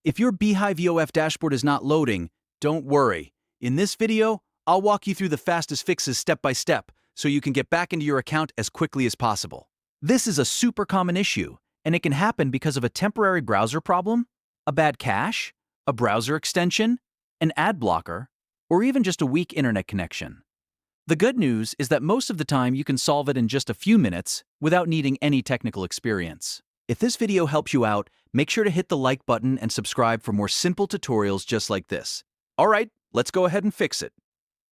If your Beehiiv EOF dashboard is not loading, don't worry. In this video, I'll walk you through the fastest fixes step by step so you can get back into your account as quickly as possible. This is a super common issue, and it can happen because of a temporary browser problem, a bad cache, a browser extension, an ad blocker, or even just a weak internet connection. The good news is that most of the time you can solve it in just a few minutes without needing any technical experience. If this video helps you out, make sure to hit the like button and subscribe for more simple tutorials just like this. Alright, let's go ahead and fix it.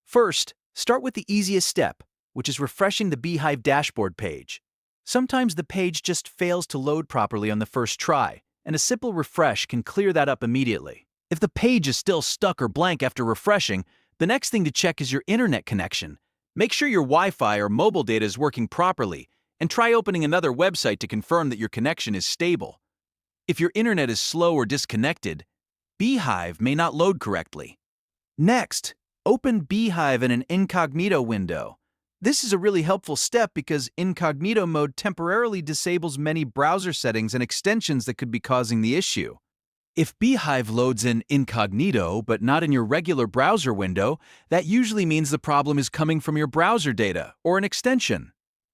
First, start with the easiest step, which is refreshing the Beehiiv dashboard page. Sometimes the page just fails to load properly on the first try, and a simple refresh can clear that up immediately. If the page is still stuck or blank after refreshing, the next thing to check is your internet connection. Make sure your Wi-Fi or mobile data is working properly, and try opening another website to confirm that your connection is stable. If your internet is slow or disconnected, Beehiiv may not load correctly. Next, open Beehiiv in an Incognito window. This is a really helpful step because Incognito mode temporarily disables many browser settings and extensions that could be causing the issue. If Beehiiv loads in Incognito but not in your regular browser window, that usually means the problem is coming from your browser data or an extension.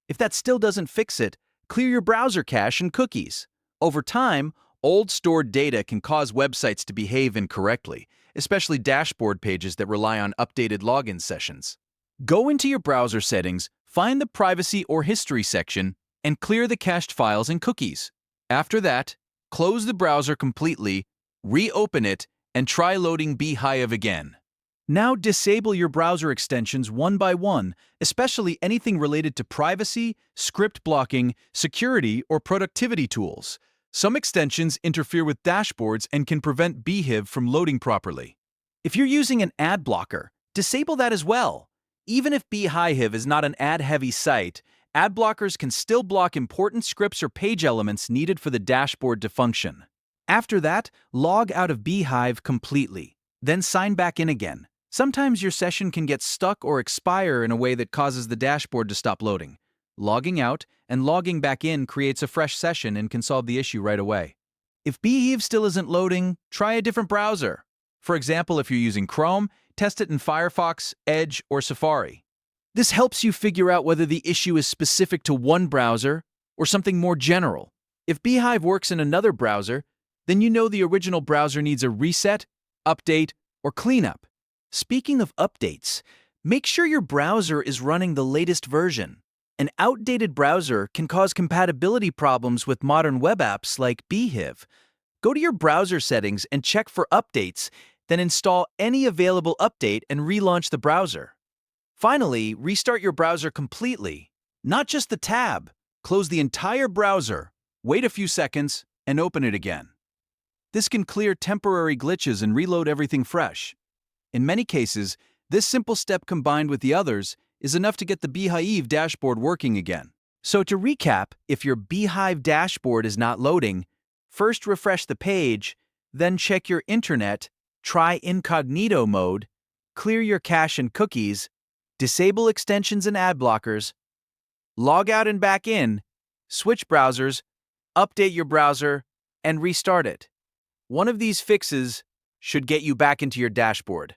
If that still doesn't fix it, clear your browser cache and cookies. Over time, old stored data can cause websites to behave incorrectly, especially dashboard pages that rely on updated login sessions. Go into your browser settings, find the Privacy or History section, and clear the cached files and cookies. After that, close the browser completely, reopen it, and try loading Beehiiv again. Now disable your browser extensions one by one, especially anything related to privacy, script blocking, security, or productivity tools. Some extensions interfere with dashboards and can prevent Beehiiv from loading properly. If you're using an ad blocker, disable that as well. Even if Beehiiv is not an ad-heavy site, ad blockers can still block important scripts or page elements needed for the dashboard to function. After that, log out of Beehiiv completely, then sign back in again. Sometimes your session can get stuck or expire in a way that causes the dashboard to stop loading. Logging out and logging back in creates a fresh session and can solve the issue right away. If Beehiiv still isn't loading, try a different browser. For example, if you're using Chrome, test it in Firefox, Edge, or Safari. This helps you figure out whether the issue is specific to one browser or something more general. If Beehiiv works in another browser, then you know the original browser needs a reset, update, or cleanup. Speaking of updates, make sure your browser is running the latest version. An outdated browser can cause compatibility problems with modern web apps like Beehiiv. Go to your browser settings and check for updates, then install any available update and relaunch the browser. Finally, restart your browser completely. Not just the tab. Close the entire browser, wait a few seconds, and open it again. This can clear temporary glitches and reload everything fresh. In many cases, this simple step combined with the others is enough to get the Beehiiv dashboard working again. So to recap, if your Beehiiv dashboard is not loading, first refresh the page, then check your internet, try Incognito mode, clear your cache and cookies, disable extensions and ad blockers, log out and back in, switch browsers, update your browser, and restart it. One of these fixes should get you back into your dashboard.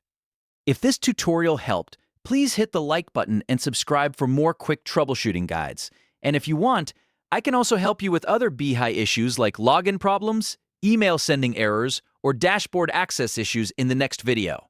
If this tutorial helped, please hit the like button and subscribe for more quick troubleshooting guides. And if you want, I can also help you with other Beehiiv issues like login problems, email sending errors, or dashboard access issues in the next video.